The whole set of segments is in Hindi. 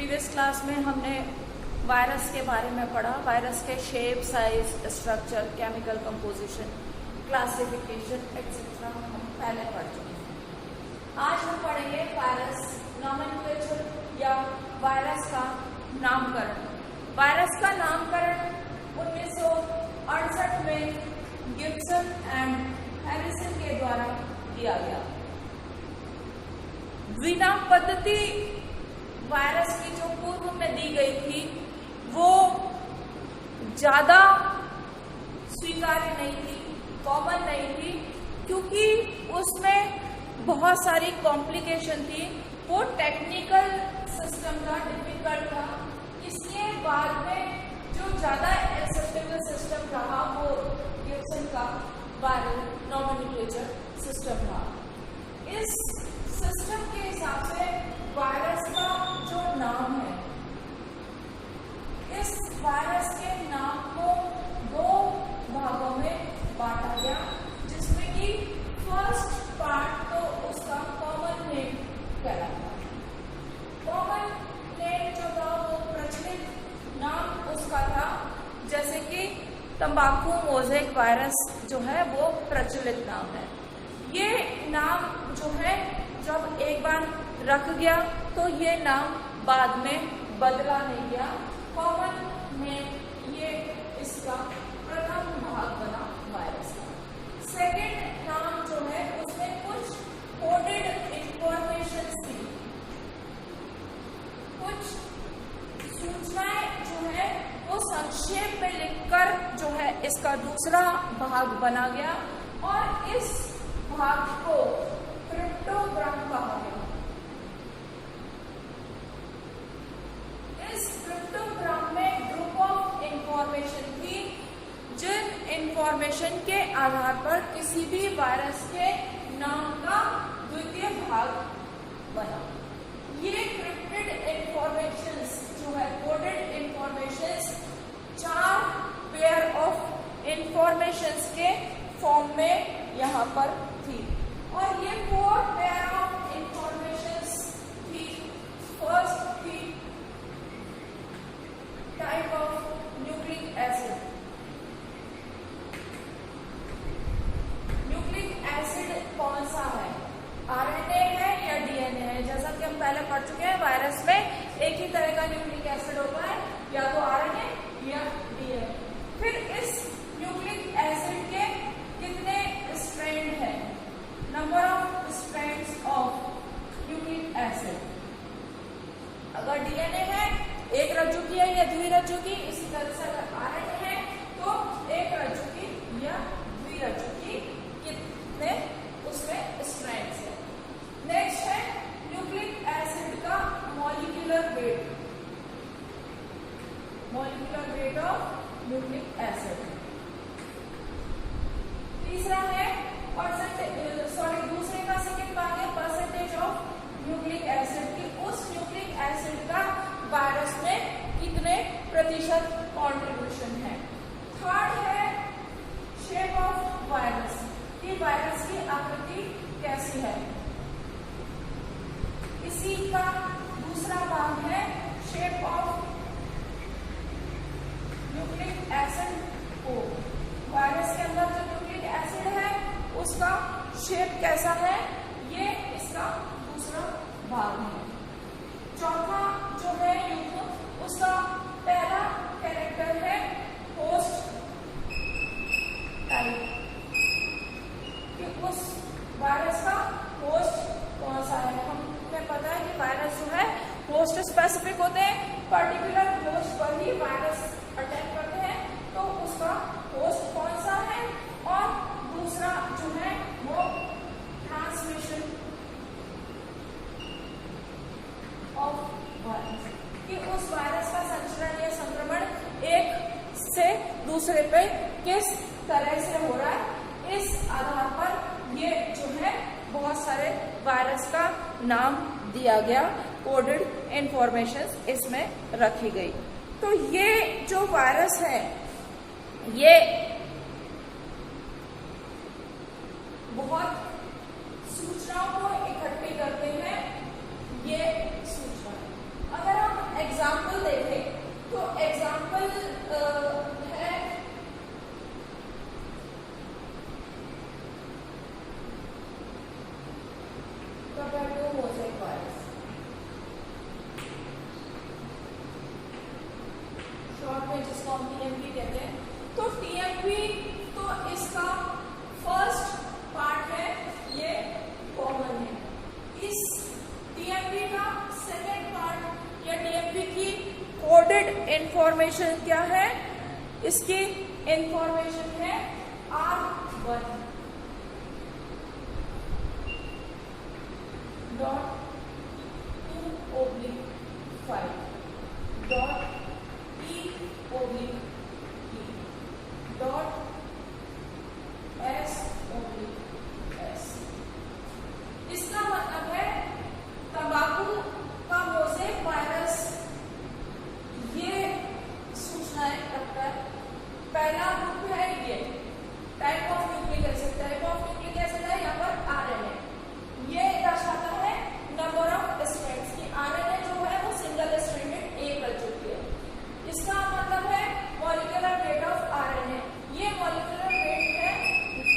प्रीवियस क्लास में हमने वायरस के बारे में पढ़ा। वायरस के shape, size, structure, chemical composition, classification etcetera हम पहले पढ़ चुके हैं। आज हम पढ़ेंगे वायरस नॉमेनक्लेचर या वायरस का नामकरण। वायरस का नामकरण 1968 में गिब्सन एंड हैरिसन के द्वारा किया गया। द्विनाम पद्धति वायरस की जो पूर्व में दी गई थी वो ज्यादा स्वीकार्य नहीं थी, कॉमन नहीं थी, क्योंकि उसमें बहुत सारी कॉम्प्लिकेशन थी। वो टेक्निकल सिस्टम था, डिफिकल्ट था, इसलिए बाद में जो ज्यादा एक्सेप्टेबल सिस्टम रहा वो गिब्सन का वायरल नॉमेनक्लेचर सिस्टम था। इस सिस्टम के हिसाब से वायरस का जो नाम है, इस वायरस के नाम को दो भागों में बांटा गया, जिसमें कि फर्स्ट पार्ट तो उसका कॉमन नेम कहलाता। कॉमन नेम जो था वो प्रचलित नाम उसका था, जैसे कि तंबाकू मोज़ेक वायरस जो है वो प्रचलित नाम है। ये नाम जो है जब एक बार रख गया तो ये नाम बाद में बदला नहीं गया। कॉमन नेम ये इसका प्रथम भाग बना वायरस का। सेकेंड नाम जो है उसमें कुछ कोडेड इंफॉर्मेशन थी, कुछ सूचनाएं जो है वो संक्षेप में लिखकर जो है इसका दूसरा भाग बना गया और इस भाग को क्रिप्टोग्राम कहा गया। इस क्रिप्टोग्राम में ग्रुप ऑफ इंफॉर्मेशन थी, जिन इंफॉर्मेशन के आधार पर किसी भी वायरस के नाम का द्वितीय भाग बना। ये क्रिप्टेड इंफॉर्मेशंस जो है, coded informations, 4 pair of informations के फॉर्म में यहाँ पर थी और ये 4 पेयर ऑफ इंफॉर्मेशंस थी। फर्स्ट थी type of nucleic acid. Nucleic acid कौन सा है, आरएनए है या डीएनए है? जैसा कि हम पहले पढ़ चुके हैं, वायरस में एक ही तरह का न्यूक्लिक एसिड होता है, या तो आरएनए या डीएनए। फिर इस न्यूक्लिक एसिड के कितने स्ट्रैंड हैं, number of strands of nucleic acid. अगर डीएनए है एक रज्जु की है या द्विरज्जु की, इसी तरह से अगर आरएनए है तो एक रज्जु की या द्विरज्जु की, कितने उसमें स्ट्रैंड्स है। नेक्स्ट है न्यूक्लिक एसिड का molecular weight, molecular weight of nucleic acid. तीसरा है दूसरे का सेकंड भाग है परसेंटेज ऑफ न्यूक्लिक एसिड की, उस न्यूक्लिक एसिड का वायरस में कितने प्रतिशत कंट्रीब्यूशन है। थर्ड है शेप ऑफ वायरस, कि वायरस की आकृति कैसी है। इसी का दूसरा भाग है शेप ऑफ न्यूक्लिक एसिड को, वायरस के अंदर जो न्यूक्लिक एसिड है उसका शेप कैसा है, ये इसका दूसरा भाग है। चौथा जो है युग्म, उसका पहला कैरेक्टर है होस्ट टाइप, कि उस वायरस का होस्ट कौन सा है। हमें पता है कि वायरस जो है होस्ट स्पेसिफिक होते हैं, पर्टिकुलर होस्ट पर ही वायरस अटैक करते हैं, तो उसका होस्ट कौन सा है। और दूसरा जो है वो ट्रांसमिशन ऑफ वायरस, कि उस वायरस का संचरण या संक्रमण एक से दूसरे पे किस तरह से हो रहा है, इस आधार पर ये जो है बहुत सारे वायरस का नाम दिया गया, कोडेड इंफॉर्मेशन इसमें रखी गई। तो ये जो वायरस है ये बहुत सूचनाओं को इकट्ठी करते हैं। ये सूचना अगर हम टीएमपी कहते हैं। तो टीएमपी तो इसका फर्स्ट पार्ट है, ये कॉमन है। इस टीएमपी का सेकेंड पार्ट या टीएमपी की कोडेड इंफॉर्मेशन क्या है? इसकी इंफॉर्मेशन है R1 dot 2/5 dot E/E dot S/S। इसका मतलब है तंबाकू का मोज़ेक वायरस ये सूचनाएं रखता है। पहला ग्रुप है ये type of nucleic acid, type of nucleic acid है यहाँ पर आरएनए। ये दर्शाता है नंबर ऑफ स्ट्रैंड्स की। आरएनए जो है वो सिंगल स्ट्रैंडेड एक रह चुकी है। इसका मतलब है मॉलिक्यूलर वेट ऑफ आरएनए। ये मॉलिक्यूलर वेट है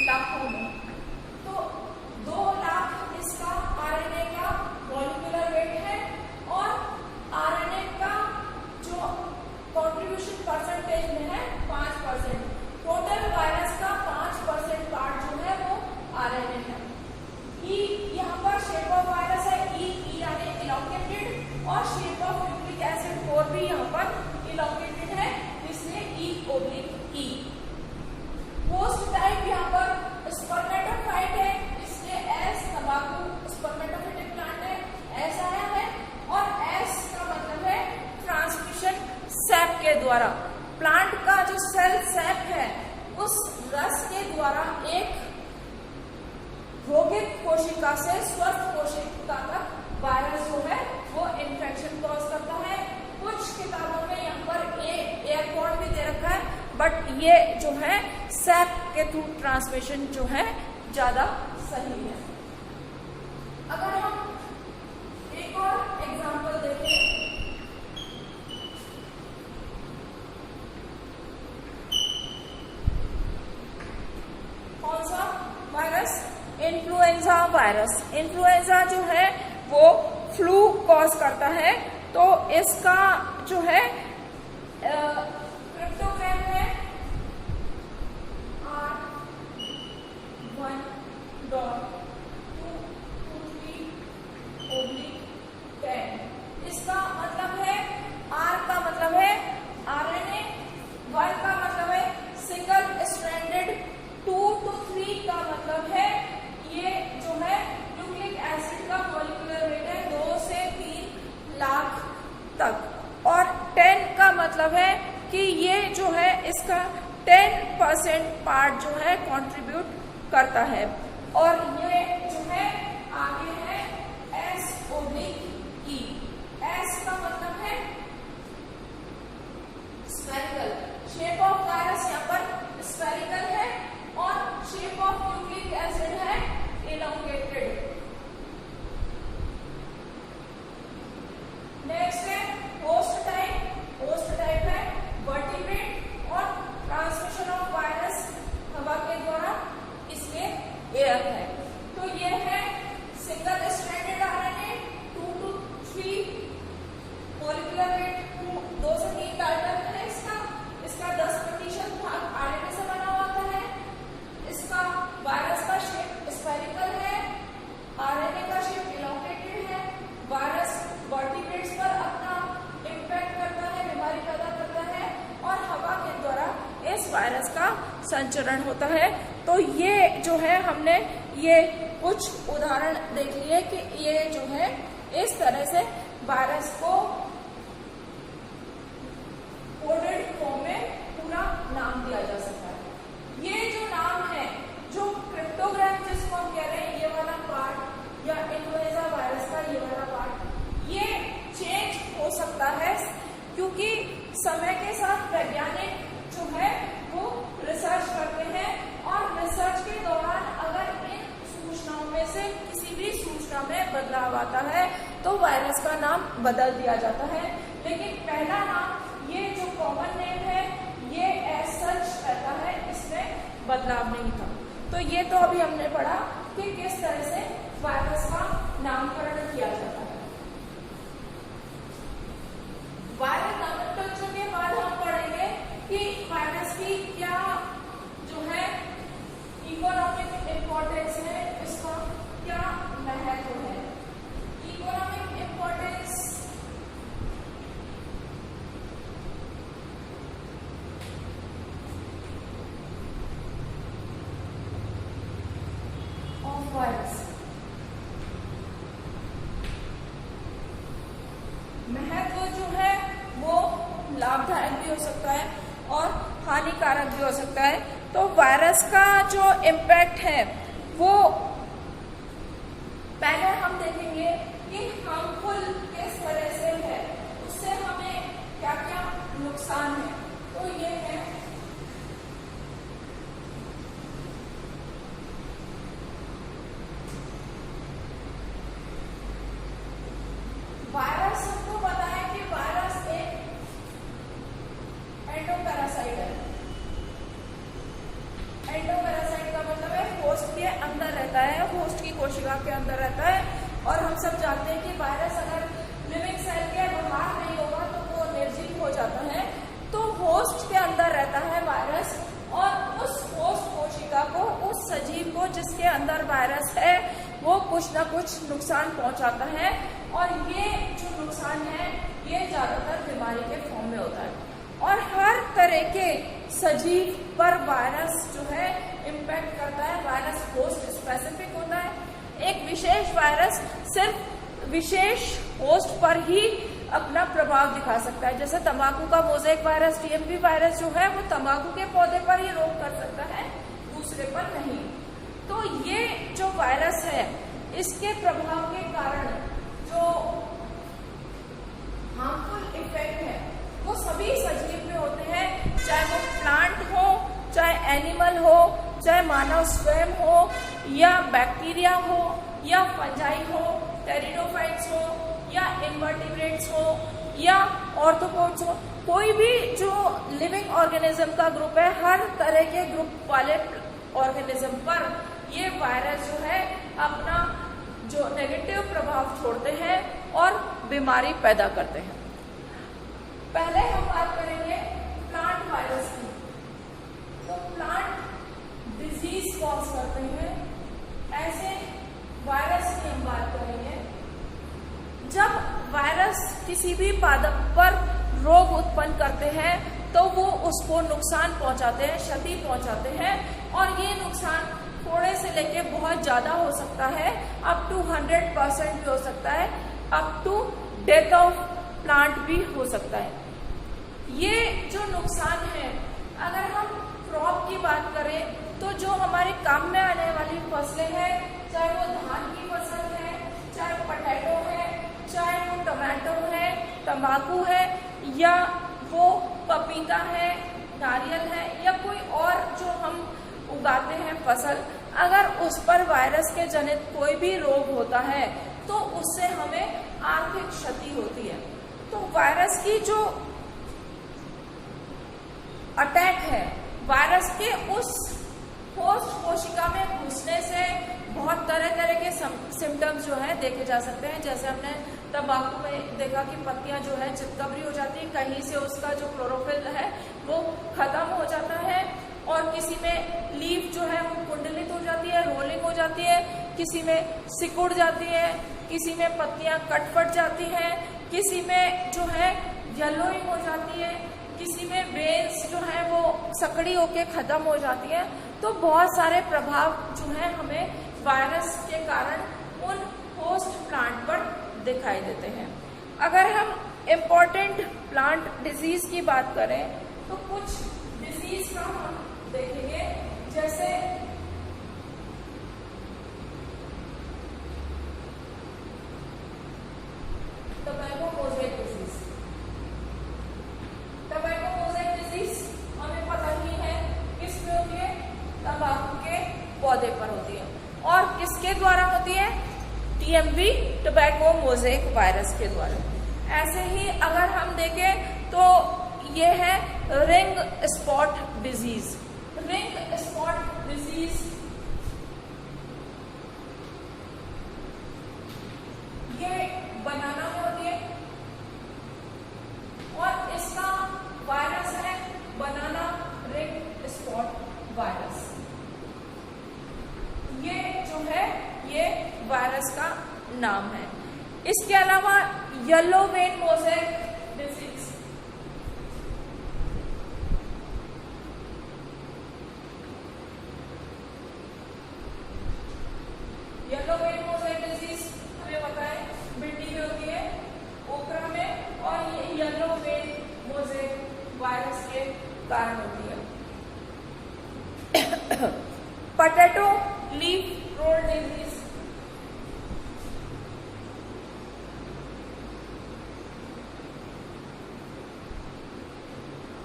लाखों में, तो 2 लाख इसका आरएनए का मॉलिक्यूलर वेट है। और आरएनए का जो कॉन्ट्रीब्यूशन परसेंटेज में है 5%। टोटल वायरस का 5% पार्ट जो है वो आरएनए है। ई यहाँ पर शेप ऑफ वायरस है ई यानी इलॉन्गेटेड, और शेप ऑफ न्यूक्लिक एसिड 4 भी यहाँ पर इलॉन्गेटेड है, इसलिए E/E। होस्ट टाइप यहाँ पर स्पर्मेटोफाइट है, इसलिए S। तंबाकू स्पर्मेटोफाइटिक प्लांट है, S आया है। और S का मतलब है ट्रांसमिशन सैप के द्वारा। प्लांट का जो सेल सैप है उस रस के द्वारा एक रोगित कोशिका से स्वस्थ कोशिका तक वायरस जो है वो इन्फेक्शन कॉज करता है। कुछ किताबों में यहाँ पर एयरबॉर्न भी दे रखा है, बट ये जो है सैप के थ्रू ट्रांसमिशन जो है ज्यादा सही है। अगर हम एक और एग्जांपल देखें, कौन सा वायरस? Influenza virus. इन्फ्लुएंजा जो है वो फ्लू कॉज करता है। तो इसका जो है क्रिप्टोग्राम है R1 डॉट 223/10। इसका मतलब है R का मतलब है आरएनए, 1 का मतलब है सिंगल स्ट्रैंडेड, 2 to 3 का मतलब है ये जो है न्यूक्लिक एसिड का मॉलिक्यूलर वेट है 2 से 3 लाख तक। और 10 का मतलब है कि ये जो है इसका 10% पार्ट जो है कंट्रीब्यूट करता है। और ये जो है आगे है S/E। S का मतलब है स्फेरिकल। शेप ऑफ वायरस यहाँ पर स्फेरिकल है और शेप ऑफ न्यूक्लिक एसिड है इलॉन्गेटेड। नेक्स्ट है होस्ट टाइप। होस्ट टाइप है वर्टिब्रेट और ट्रांसमिशन ऑफ वायरस हवा के द्वारा, इसलिए एयर है। तो ये है single stranded RNA, 2 to 3 molecular weight 2 से 3 डाल्टन है इसका। 10% भाग आरएनए से बना होता है। इसका वायरस का शेप स्फेरिकल है, आरएनए का शेप इलॉन्गेटेड है। वायरस वर्टिब्रेट्स पर अपना इम्पैक्ट करता है, बीमारी पैदा करता है और हवा के द्वारा इस वायरस का संचरण होता है। तो ये जो है हमने ये कुछ उदाहरण देख लिए कि ये जो है इस तरह से वायरस को कोडेड फॉर्म में पूरा नाम दिया जा सकता है। ये जो नाम है, जो क्रिप्टोग्राम जिसको हम कह रहे हैं, ये वाला पार्ट या इन्फ्लुएंजा वायरस का ये वाला पार्ट, ये चेंज हो सकता है क्योंकि समय के साथ वैज्ञानिक जो है वो रिसर्च करते हैं और रिसर्च के दौरान अगर इन सूचनाओं में से किसी भी सूचना में बदलाव आता है तो वायरस का नाम बदल दिया जाता है। लेकिन पहला नाम ये जो कॉमन नेम है ये एज सच रहता है, इसमें बदलाव नहीं था। तो ये तो अभी हमने पढ़ा कि किस तरह से वायरस का नामकरण किया जाता है। वायरल नोमेनक्लेचर के बाद हम पढ़ेंगे कि लाभदायक भी हो सकता है और हानिकारक भी हो सकता है। तो वायरस का जो इम्पैक्ट है वो पहले हम देखेंगे कि हार्मफुल किस तरह से है, उससे हमें क्या क्या नुकसान है। तो ये है वायरस। सबको पता है कि वायरस एक एंडोपैरासाइट है। एंडोपैरासाइट का मतलब है होस्ट के अंदर रहता है, होस्ट की कोशिका के अंदर रहता है। और हम सब जानते हैं कि वायरस अगर लिविंग सेल के बाहर नहीं होगा तो वो निर्जीव हो जाता है। तो होस्ट के अंदर रहता है वायरस और उस होस्ट कोशिका को, उस सजीव को जिसके अंदर वायरस है, वो कुछ ना कुछ नुकसान पहुंचाता है। और ये जो नुकसान है ये ज्यादातर बीमारी के फॉर्म में होता है। और हर तरह के सजीव पर वायरस जो है इम्पैक्ट करता है। वायरस होस्ट स्पेसिफिक होता है। एक विशेष वायरस सिर्फ विशेष होस्ट पर ही अपना प्रभाव दिखा सकता है। जैसे तंबाकू का मोज़ेक वायरस, टीएमवी वायरस जो है वो तंबाकू के पौधे पर ही रोग कर सकता है, दूसरे पर नहीं। तो ये जो वायरस है इसके प्रभाव के कारण जो हार्मफुल इफेक्ट है वो सभी सजीव में होते हैं, चाहे वो प्लांट हो, चाहे एनिमल हो, चाहे मानव स्वयं हो, या बैक्टीरिया हो, या फंजाई हो, टेरिडोफाइट्स हो, या इनवर्टिब्रेट्स हो, या ऑर्थोपोड्स हो। कोई भी जो लिविंग ऑर्गेनिज्म का ग्रुप है, हर तरह के ग्रुप वाले ऑर्गेनिज्म पर ये वायरस जो है अपना जो नेगेटिव प्रभाव छोड़ते हैं और बीमारी पैदा करते हैं। पहले हम बात करेंगे प्लांट वायरस की। तो प्लांट डिजीज कॉज करते हैं, ऐसे वायरस की हम बात करेंगे। जब वायरस किसी भी पादप पर रोग उत्पन्न करते हैं तो वो उसको नुकसान पहुंचाते हैं, क्षति पहुंचाते हैं। और ये नुकसान थोड़े से लेके बहुत ज्यादा हो सकता है, अप टू 100% भी हो सकता है, up to death of plant भी हो सकता है। ये जो नुकसान है, अगर हम क्रॉप की बात करें तो जो हमारे काम में आने वाली फसलें हैं, चाहे वो धान की फसल है, चाहे पोटैटो है, चाहे वो टमाटो है, तंबाकू है, या वो पपीता है, नारियल है, या कोई और जो हम उगाते हैं फसल, अगर उस पर वायरस के जनित कोई भी रोग होता है तो उससे हमें आर्थिक क्षति होती है। तो वायरस की जो अटैक है, वायरस के उस होस्ट कोशिका में घुसने से बहुत तरह तरह के सिम्टम्स जो है देखे जा सकते हैं। जैसे हमने तंबाकू में देखा कि पत्तियां जो है चितकबरी हो जाती है, कहीं से उसका जो क्लोरोफिल है वो खत्म हो जाता है, और किसी में लीफ जो है वो कुंडलित हो जाती है, रोलिंग हो जाती है, किसी में सिकुड़ जाती है, किसी में पत्तियां कट जाती हैं, किसी में जो है येलोइंग हो जाती है, किसी में वेन्स जो है वो सकड़ी होके खत्म हो जाती है। तो बहुत सारे प्रभाव जो है हमें वायरस के कारण उन होस्ट प्लांट पर दिखाई देते हैं। अगर हम इम्पोर्टेंट प्लांट डिजीज की बात करें तो कुछ डिजीज का हम देखेंगे, जैसे tobacco mosaic disease. Tobacco mosaic disease हमें पता ही है किसमें होती है, तंबाकू के पौधे पर होती है। और किसके द्वारा होती है, टीएमवी टोबैको मोज़ेक वायरस के द्वारा। ऐसे ही अगर हम देखें तो ये है ring spot disease. Ring spot disease ये बनाना में होती है और इसका वायरस है बनाना रिंग स्पॉट वायरस। ये जो है ये वायरस का नाम है। इसके अलावा yellow vein mosaic disease, yellow vein mosaic disease हमें पता है भिंडी में होती है, ओकरा में, और ये येलो वेन मोज़ेक कारण होती है। Potato leaf road disease,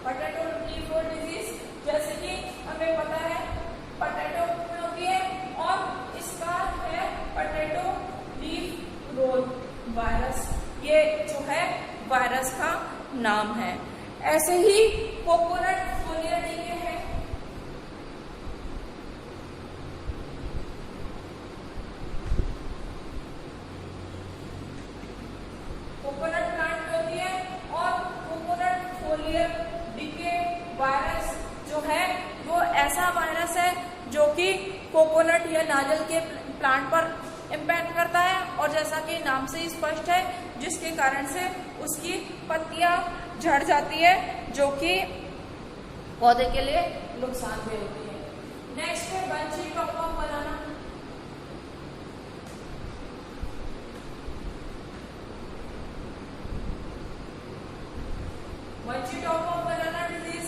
potato leaf road disease जैसे कि हमें पता है पोटैटो में होती है और इसका है पोटैटो लीफ रोड वायरस, ये जो है वायरस का नाम है। ऐसे ही कोकोनट फोलियर डीके है, कोकोनट प्लांट में होती है और कोकोनट फोलियर डीके वायरस जो है वो ऐसा वायरस है जो कि कोकोनट या नारियल के प्लांट पर इम्पैक्ट करता है और जैसा कि नाम से ही स्पष्ट है जिसके कारण से उसकी पत्तियां झड़ जाती है जो कि पौधे के लिए नुकसानदेह होती है। नेक्स्ट है bunchy top of banana, bunchy top of banana disease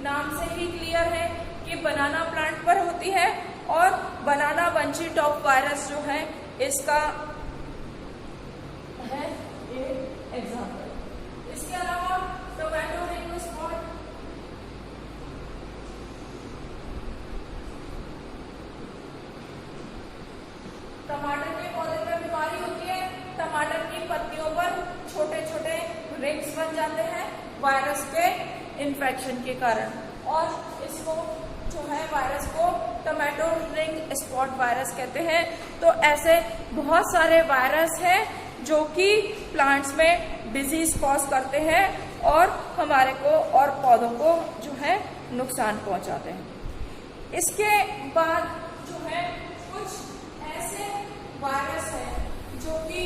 नाम से ही क्लियर है कि बनाना प्लांट पर होती है और बनाना बंची टॉप वायरस जो है इसका है एक एग्जाम्पल। इसके अलावा टोमेटो रिंग स्पॉट, टमाटर के पौधे पर बीमारी होती है, टमाटर की पत्तियों पर छोटे छोटे रिंग्स बन जाते हैं वायरस के इन्फेक्शन के कारण और इसको जो है वायरस को टोमेटो रिंग स्पॉट वायरस कहते हैं। तो ऐसे बहुत सारे वायरस हैं जो कि प्लांट्स में डिजीज कॉज करते हैं और हमारे को और पौधों को जो है नुकसान पहुंचाते हैं। इसके बाद जो है कुछ ऐसे वायरस हैं जो कि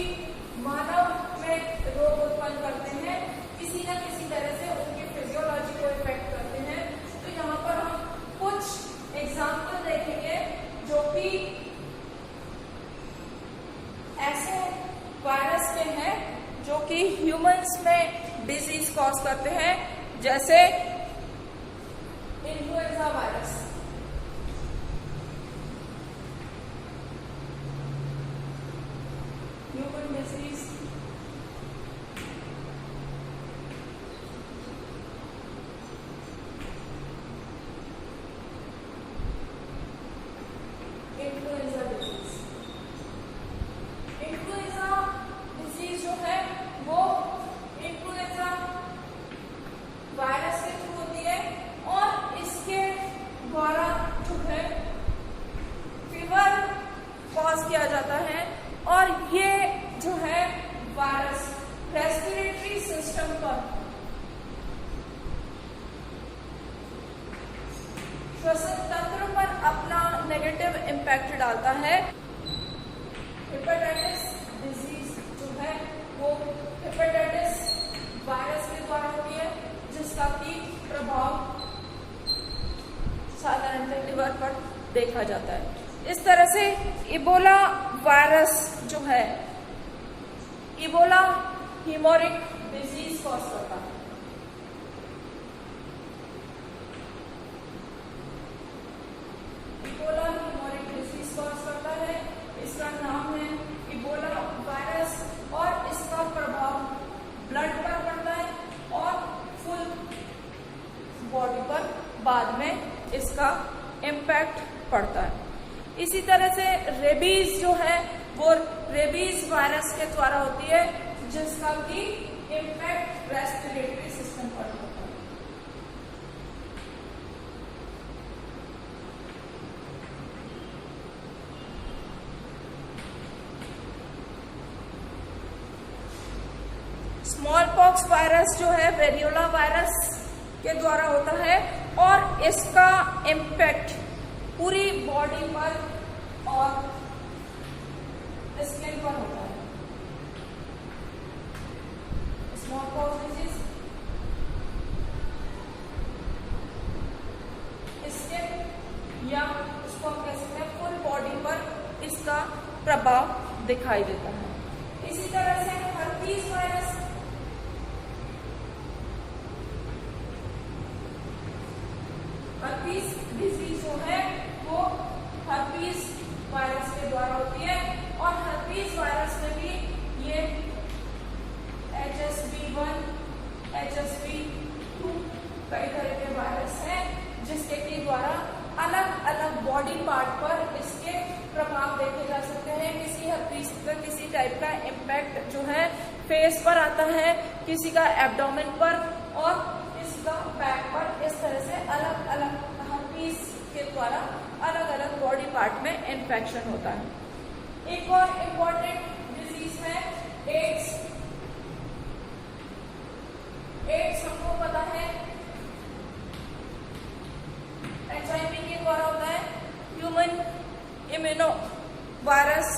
मानव में रोग उत्पन्न करते हैं, किसी न किसी तरह से उनकी फिजियोलॉजी को इफेक्ट करते हैं। तो यहाँ पर हम कुछ एग्जाम्पल देखेंगे जो कि ऐसे वायरस के हैं जो कि ह्यूमंस में डिजीज कॉज करते हैं, जैसे influenza virus, human disease, influenza disease. Influenza disease जो है वो इन्फ्लुएंजा वायरस के थ्रू होती है और इसके द्वारा जो है फीवर कॉज किया जाता है और ये जो है वायरस रेस्पिरेटरी सिस्टम पर, श्वसन तंत्र पर अपना नेगेटिव इम्पैक्ट डालता है। हेपेटाइटिस डिजीज जो है वो हेपेटाइटिस वायरस के द्वारा होती है जिसका कि प्रभाव साधारणतः लिवर पर देखा जाता है। इस तरह से इबोला वायरस जो है, इबोला हीमोरिक डिजीज कॉज करता है। इबोला हीमोरिक डिजीज कॉज करता है, इसका नाम है इबोला वायरस और इसका प्रभाव ब्लड पर पड़ता है और फुल बॉडी पर बाद में इसका इम्पैक्ट पड़ता है। इसी तरह से रेबीज जो है वो रेबीज वायरस के द्वारा होती है जिसका कि इम्पैक्ट रेस्पिरेटरी सिस्टम पर होता है। स्मॉल पॉक्स वायरस जो है वेरियोला वायरस के द्वारा होता है और इसका इम्पैक्ट पूरी बॉडी पर और स्किन पर होता है। स्मॉल पॉक्स डिजीज स्किन या उसको हम कह सकते हैं फुल बॉडी पर इसका प्रभाव दिखाई देता है। इसी तरह से हर्पीज वायरस, हर्पीज डिजीज जो है वो हर्पीज वायरस के द्वारा होती है। और हर्पीज वायरस में भी ये HSV1, HSV2 कई तरह के वायरस हैं जिसके के द्वारा अलग अलग बॉडी पार्ट पर इसके प्रभाव देखे जा सकते हैं। किसी हर्पीज का किसी टाइप का इम्पैक्ट जो है फेस पर आता है, किसी का एब्डोमेन पर और किसी का बैक पर। इस तरह से अलग अलग हर्पीज के द्वारा अलग अलग बॉडी पार्ट में इन्फेक्शन होता है। एक और इम्पॉर्टेंट डिजीज है एड्स। एड्स हमको पता है HIV के द्वारा होता है, ह्यूमन इम्यूनो वायरस।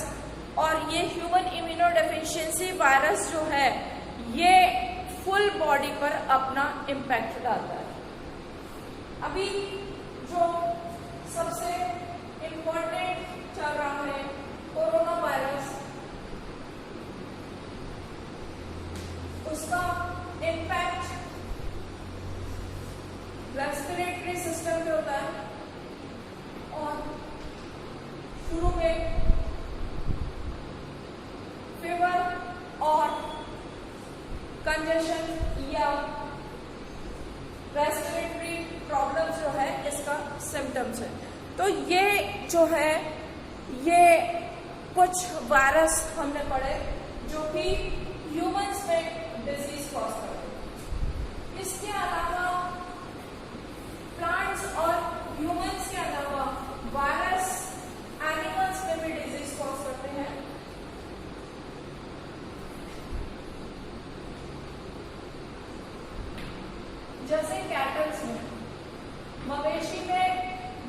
और ये ह्यूमन इम्यूनो डेफिशिएंसी वायरस जो है ये फुल बॉडी पर अपना इम्पैक्ट डालता है। अभी जो सबसे इम्पोर्टेंट चल रहा है कोरोना वायरस, उसका इम्पैक्ट रेस्पिरेटरी सिस्टम पे होता है। और शुरू में फीवर और कंजेशन या रेस्पिरेटरी प्रॉब्लम्स जो है इसका सिम्टम्स है। तो ये जो है ये कुछ वायरस हमने पढ़े जो कि ह्यूमंस में डिजीज कॉज करते हैं। इसके अलावा प्लांट्स और ह्यूमंस के अलावा वायरस एनिमल्स में भी डिजीज कॉज करते हैं। जैसे कैटल्स में, मवेशी में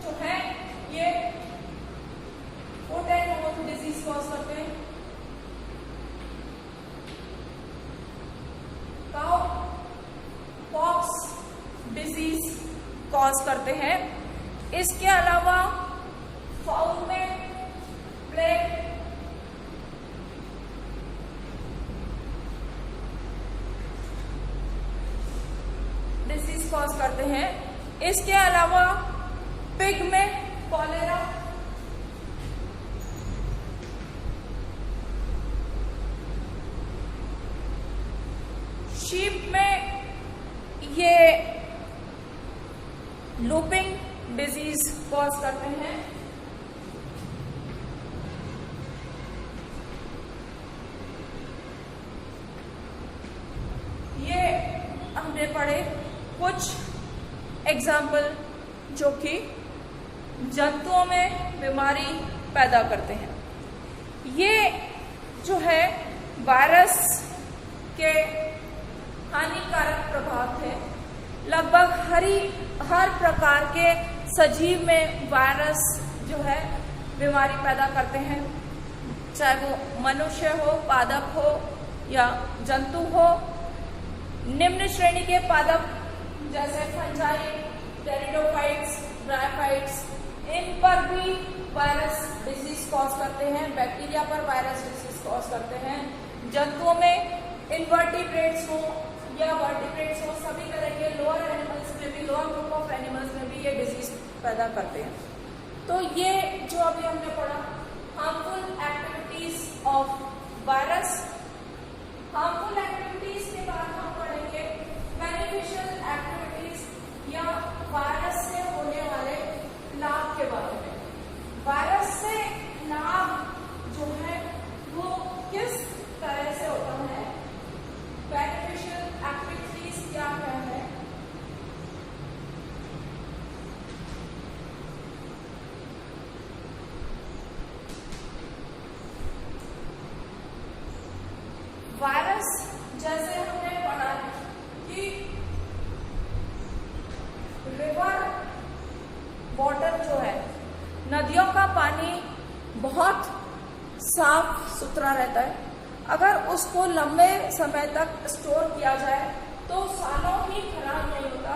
जो है ये foot and mouth disease cause करते हैं। काउ पॉक्स डिजीज कॉज करते हैं। इसके अलावा फाउल में प्लेग, डिजीज कॉज करते हैं। इसके अलावा पिग में कॉलेरा, शीप में ये लूपिंग डिजीज कॉज करते हैं। ये हमने पढ़े कुछ एग्जाम्पल जो कि जंतुओं में बीमारी पैदा करते हैं। ये जो है वायरस के हानिकारक प्रभाव थे। लगभग हर प्रकार के सजीव में वायरस जो है बीमारी पैदा करते हैं, चाहे वो मनुष्य हो, पादप हो या जंतु हो। निम्न श्रेणी के पादप जैसे फंजाई, टेरिडोफाइट्स, ब्रायोफाइट्स, इन पर भी वायरस डिजीज कॉज करते हैं। बैक्टीरिया पर वायरस डिजीज कॉज करते हैं। जंतुओं में इनवर्टिब्रेट्स हो या वर्टिब्रेट्स हो, सभी तरह के लोअर एनिमल्स में भी, लोअर ग्रुप ऑफ एनिमल्स में भी ये डिजीज पैदा करते हैं। तो ये जो अभी हमने पढ़ा harmful activities of virus. Harmful activities के बाद हम पढ़ेंगे बेनिफिशियल एक्टिविटीज या वायरस से होने वाले लाभ के बारे में। वायरस से लाभ जो है वो किस तरह से होता है, बेनिफिशियल एक्टिविटीज क्या है। वायरस जैसे हमने पढ़ा कि रिवर वाटर जो है, नदियों का पानी बहुत साफ सुथरा रहता है। अगर उसको लंबे समय तक स्टोर किया जाए तो सालों ही खराब नहीं होता।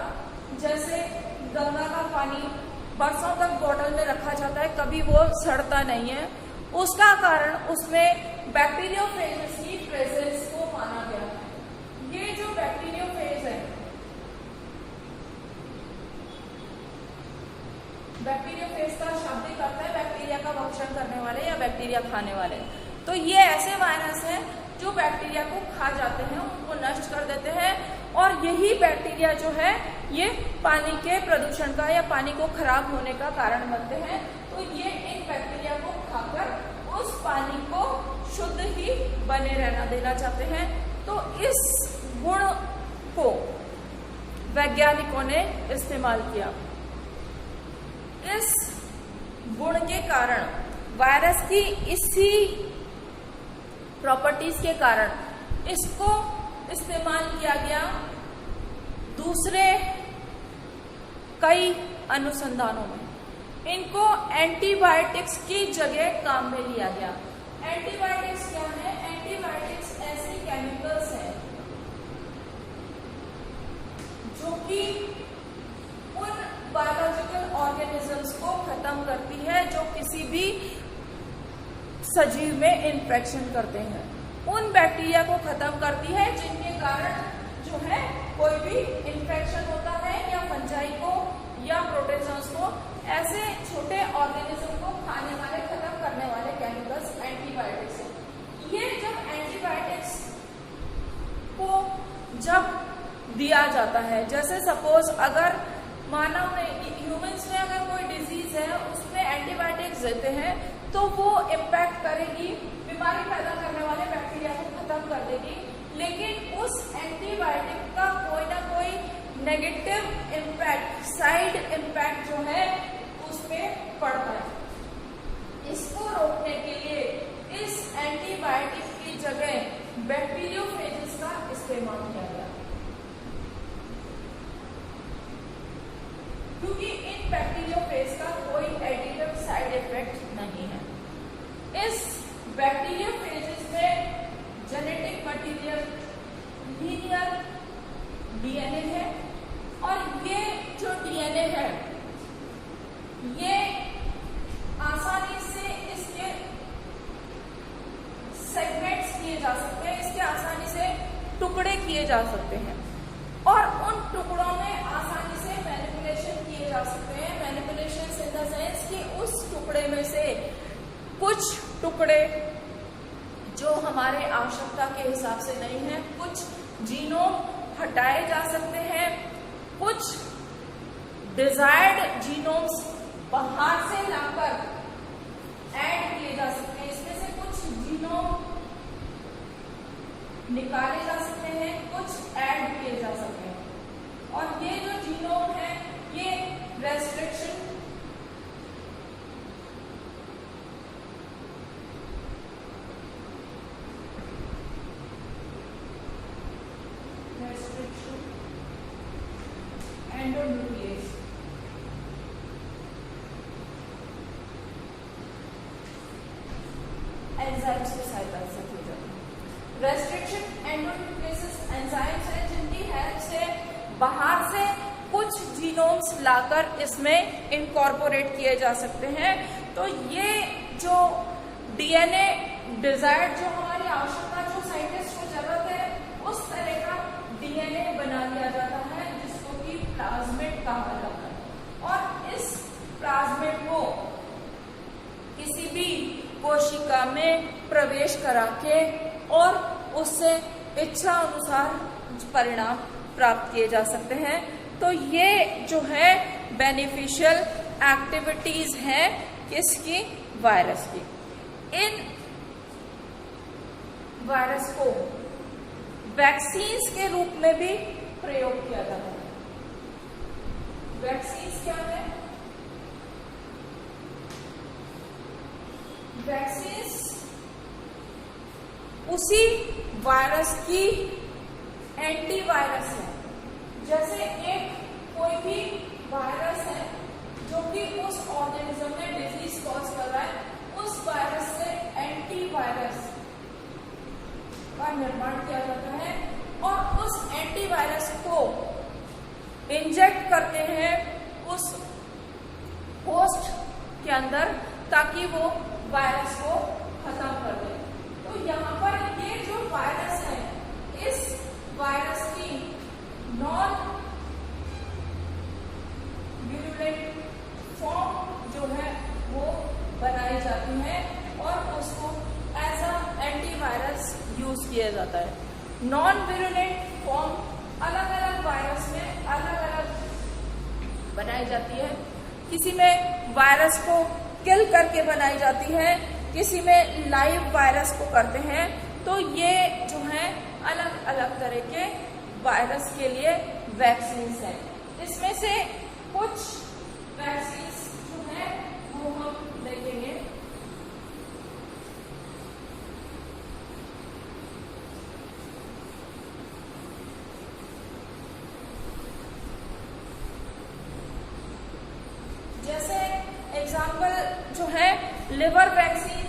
जैसे गंगा का पानी बरसों तक बोतल में रखा जाता है, कभी वो सड़ता नहीं है। उसका कारण उसमें बैक्टीरियोफेज की प्रेजेंस को माना गया है। ये जो बैक्टीरियोफेज है बैक्टीरियोफेज का शाब्दिक अर्थ है बैक्टीरिया का भक्षण करने वाले या बैक्टीरिया खाने वाले। तो ये ऐसे वायरस हैं जो बैक्टीरिया को खा जाते हैं, उनको नष्ट कर देते हैं, और यही बैक्टीरिया जो है ये पानी के प्रदूषण का या पानी को खराब होने का कारण बनते हैं। तो ये इन बैक्टीरिया को खाकर उस पानी को शुद्ध ही बने रहना देना चाहते हैं। तो इस गुण को वैज्ञानिकों ने इस्तेमाल किया। इस गुण के कारण, वायरस की इसी प्रॉपर्टीज के कारण इसको इस्तेमाल किया गया दूसरे कई अनुसंधानों में। इनको एंटीबायोटिक्स की जगह काम में लिया गया। एंटीबायोटिक्स क्या है? एंटीबायोटिक्स ऐसी केमिकल्स हैं जो कि उन बायोलॉजिकल ऑर्गेनिजम्स को खत्म करती है जो किसी भी सजीव में इन्फेक्शन करते हैं। उन बैक्टीरिया को खत्म करती है जिनके कारण जो है कोई भी इन्फेक्शन होता है, या फंजाई को या प्रोटोजोन्स को, ऐसे छोटे ऑर्गेनिज्म को खाने वाले, खत्म करने वाले केमिकल्स एंटीबायोटिक्स हैं। ये जब एंटीबायोटिक्स को जब दिया जाता है, जैसे सपोज अगर मानव में, ह्यूमंस में अगर कोई डिजीज है उसमें एंटीबायोटिक्स देते हैं तो वो इम्पैक्ट करेगी, बीमारी पैदा करने वाले बैक्टीरिया को खत्म कर देगी, लेकिन उस एंटीबायोटिक का कोई ना कोई नेगेटिव इम्पैक्ट, साइड इम्पैक्ट जो है उस पर पड़ता है। इसको रोकने के लिए इस एंटीबायोटिक की जगह बैक्टीरियोफेजेस का इस्तेमाल किया गया, क्योंकि इन बैक्टीरियोफेज का कोई एडिटिव साइड इफेक्ट नहीं है। इस बैक्टीरियोफेजेस में जेनेटिक मटेरियल लीनियर डीएनए है, और ये जो डीएनए है ये आसानी से इसके सेगमेंट्स किए जा सकते हैं, इसके आसानी से टुकड़े किए जा सकते हैं, और उन टुकड़ों में आसानी से मैनिपुलेशन किए जा सकते हैं। मैनिपुलेशन इन द सेंस कि उस टुकड़े में से कुछ टुकड़े जो हमारे आवश्यकता के हिसाब से नहीं है, कुछ जीनोम हटाए जा सकते हैं, कुछ डिजायर्ड जीनोम्स बाहर से लाकर ऐड किए जा सकते हैं, इसमें से कुछ जीनोम निकाले जा सकते हैं, कुछ ऐड किए जा सकते हैं, और ये जो जीनोम है ये रेस्ट्रिक्शन एंडोन्यूक्लियस एंजाइम्स की सहायता से की जाती है। रेस्ट्रिक्शन एंडोन्यूक्लियस एंजाइम्स है जिनकी हेल्प से बाहर से कुछ जीनोम्स लाकर इसमें इनकॉर्पोरेट किए जा सकते हैं। तो ये जो डीएनए डिजायर्ड, जो हमारी आवश्यकता, जो साइंटिस्ट को जरूरत है, उस तरह का डीएनए बना लिया जाता है जिसको कि प्लाज्मिड कहा जाता है, और इस प्लाज्मिड को किसी भी कोशिका में प्रवेश करा के और उससे इच्छा अनुसार परिणाम प्राप्त किए जा सकते हैं। तो ये जो है बेनिफिशियल एक्टिविटीज हैं किसकी? वायरस की। इन वायरस को वैक्सीन्स के रूप में भी प्रयोग किया जाता है। वैक्सीन्स क्या है? वैक्सीन्स उसी वायरस की एंटीवायरस है। जैसे एक कोई भी वायरस है जो कि उस ऑर्गेनिज्म में डिजीज कॉज कर रहा है, उस वायरस से एंटीवायरस का निर्माण किया जाता है, और उस एंटीवायरस को इंजेक्ट करते हैं उस होस्ट के अंदर ताकि वो वायरस को खत्म कर दे। तो यहाँ पर ये जो वायरस है, इस वायरस की नॉन विरुलेंट फॉर्म जाता है। नॉन विरुलेंट फॉर्म अलग अलग वायरस में अलग अलग बनाई जाती है। किसी में वायरस को किल करके बनाई जाती है, किसी में लाइव वायरस को करते हैं। तो ये जो है अलग अलग तरह के वायरस के लिए वैक्सीन है। इसमें से कुछ वैक्सीन जो है वो हम देखेंगे। जैसे एग्जाम्पल जो है लिवर वैक्सीन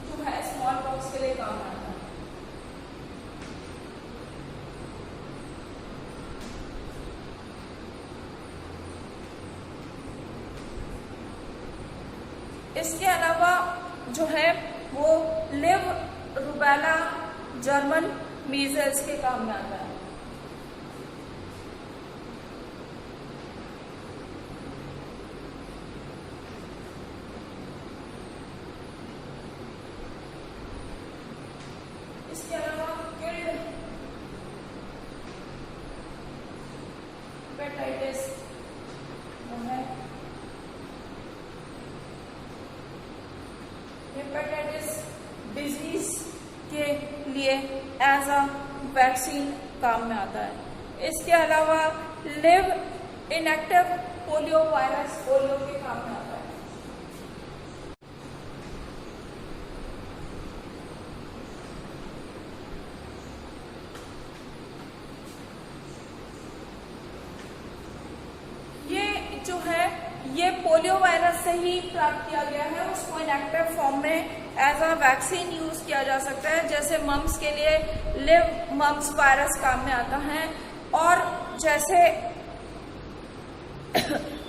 जो है स्मॉल पॉक्स के लिए काम आता है। इसके अलावा जो है वो लिव, रूबेला, जर्मन मीजल्स के काम में आता है। इसके अलावा किल्ड हेपेटाइटिस है। हेपेटाइटिस डिजीज के लिए एज अ वैक्सीन काम में आता है। इसके अलावा live inactive polio virus polio के काम में आता है। ये जो है ये पोलियो वायरस से ही प्राप्त किया गया है। उसको इनएक्टिव फॉर्म में एज अ वैक्सीन यूज किया जा सकता है। जैसे मम्स के लिए लिव मम्स वायरस काम में आता है, और जैसे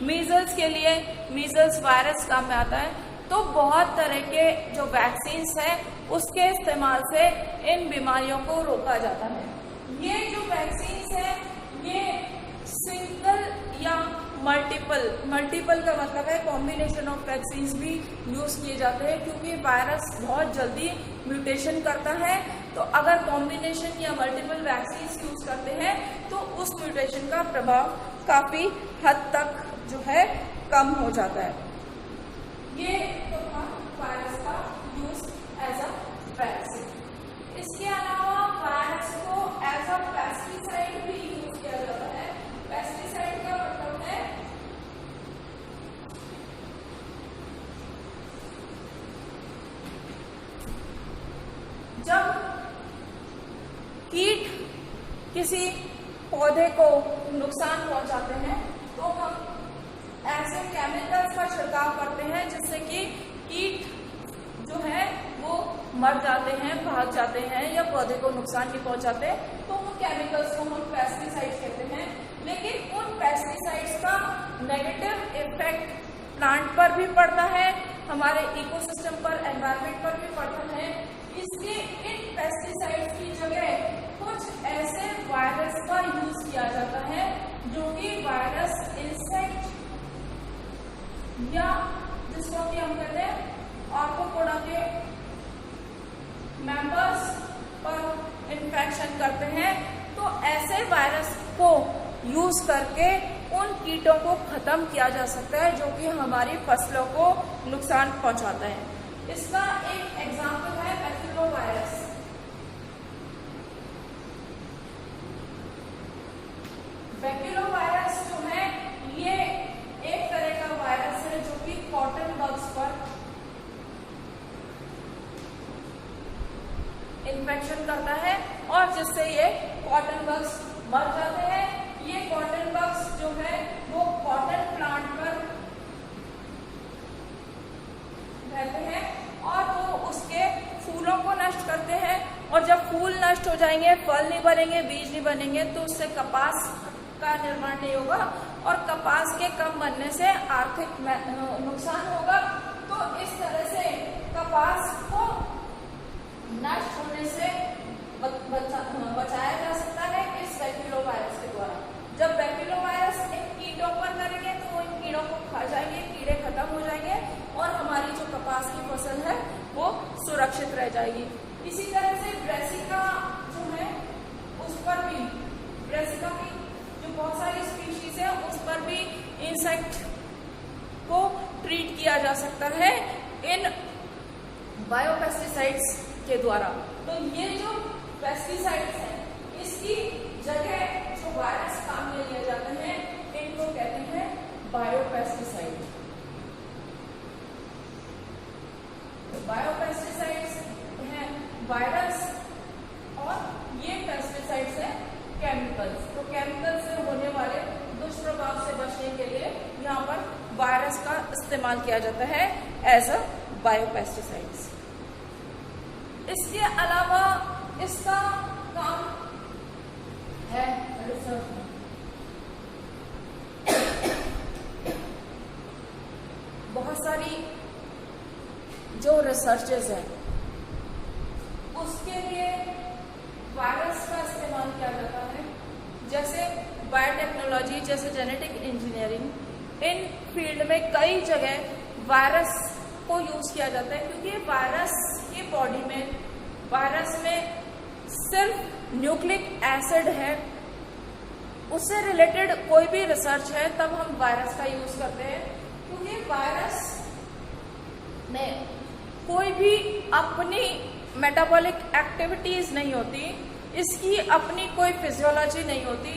मीजल्स के लिए मीजल्स वायरस काम में आता है। तो बहुत तरह के जो वैक्सीन्स है उसके इस्तेमाल से इन बीमारियों को रोका जाता है। ये जो वैक्सीन्स है ये सिंगल या मल्टीपल का मतलब है कॉम्बिनेशन ऑफ वैक्सीन्स भी यूज किए जाते हैं, क्योंकि वायरस बहुत जल्दी म्यूटेशन करता है। तो अगर कॉम्बिनेशन या मल्टीपल वैक्सीन्स यूज करते हैं तो उस म्यूटेशन का प्रभाव काफी हद तक जो है कम हो जाता है। ये तो था वायरस का यूज एज अ वैक्सीन। इसके अलावा वायरस को एज अ पेस्टिसाइड भी यूज किया जाता है। पेस्टिसाइड का मतलब है जब कीट किसी पौधे को नुकसान पहुंचाते हैं तो हम ऐसे केमिकल्स का छिड़काव करते हैं जिससे कि कीट जो है वो मर जाते हैं, भाग जाते हैं या पौधे को नुकसान नहीं पहुंचाते। तो उन केमिकल्स को हम पेस्टिसाइड्स कहते हैं। लेकिन उन पेस्टिसाइड्स का नेगेटिव इफेक्ट प्लांट पर भी पड़ता है, हमारे इकोसिस्टम पर, एनवायरनमेंट पर भी पड़ता है। इसलिए इन पेस्टिसाइड्स की जगह कुछ ऐसे वायरस का यूज किया जाता है जो कि वायरस इंसेक्ट या जिसको कि हम कहते हैं आर्थ्रोपोडा के मेंबर्स पर इन्फेक्शन करते हैं। तो ऐसे वायरस को यूज करके उन कीटों को खत्म किया जा सकता है जो कि हमारी फसलों को नुकसान पहुंचाता है। इसका एक एग्जाम्पल है बैक्टीरियोवायरस। बैक्टीरियोवायरस जो है ये एक तरह का वायरस है जो कि कॉटन बग्स पर इन्फेक्शन करता है और जिससे ये कॉटन बग्स मर जाते हैं। ये कॉटन बग्स जो है वो कॉटन प्लांट पर रहते हैं और वो उसके फूलों को नष्ट करते हैं। और जब फूल नष्ट हो जाएंगे, फल नहीं बनेंगे, बीज नहीं बनेंगे तो उससे कपास का निर्माण नहीं होगा और कपास के कम बनने से आर्थिक नुकसान होगा। तो इस तरह से कपास को नष्ट होने से बचाया जा सकता है इस बैक्टीरियोवायरस के द्वारा। जब बैक्टीरियोवायरस इन कीटों पर करेंगे तो वो इन कीड़ों को खा जाएंगे, कीड़े खत्म हो जाएंगे और हमारी जो कपास की फसल है वो सुरक्षित रह जाएगी। इसी तरह से ब्रेसिका जो है इंसेक्ट को ट्रीट किया जा सकता है इन बायोपेस्टिसाइड्स के द्वारा। तो ये जो पेस्टिसाइड्स हैं इसकी जगह जो वायरस काम में लिए जाते हैं इनको कहते हैं बायोपेस्टिसाइड। बायोपेस्टिसाइड्स हैं वायरस और ये पेस्टिसाइड्स हैं केमिकल्स। तो केमिकल से होने वाले दुष्प्रभाव से बचने के लिए यहाँ पर वायरस का इस्तेमाल किया जाता है एज अ बायोपेस्टिसाइड्स। इसके अलावा इसका काम है रिसर्च में। बहुत सारी जो रिसर्चेस हैं उसके लिए वायरस का इस्तेमाल किया जाता है, जैसे बायोटेक्नोलॉजी, जैसे जेनेटिक इंजीनियरिंग, इन फील्ड में कई जगह वायरस को यूज किया जाता है, क्योंकि वायरस की बॉडी में, वायरस में सिर्फ न्यूक्लिक एसिड है, उससे रिलेटेड कोई भी रिसर्च है तब हम वायरस का यूज करते हैं, क्योंकि वायरस में कोई भी अपनी मेटाबॉलिक एक्टिविटीज नहीं होती, इसकी अपनी कोई फिजियोलॉजी नहीं होती।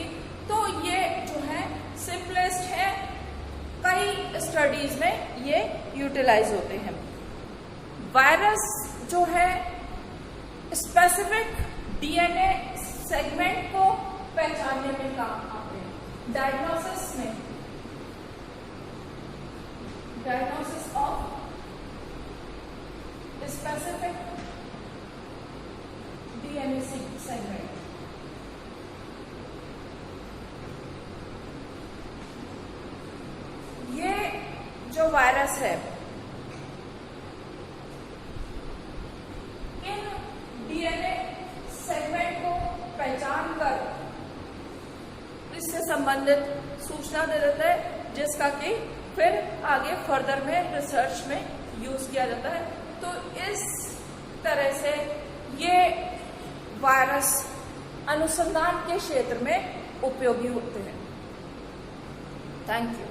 तो ये जो है सिंपलेस्ट है, कई स्टडीज में ये यूटिलाइज होते हैं। वायरस जो है स्पेसिफिक डीएनए सेगमेंट को पहचानने में काम आते हैं। डायग्नोसिस में, diagnosis of specific DNA segment. ये जो वायरस है इन डीएनए सेगमेंट को पहचान कर इससे संबंधित सूचना दे देता है, जिसका कि फिर आगे फर्दर में रिसर्च में यूज किया जाता है। तो इस तरह से ये वायरस अनुसंधान के क्षेत्र में उपयोगी होते हैं। Thank you.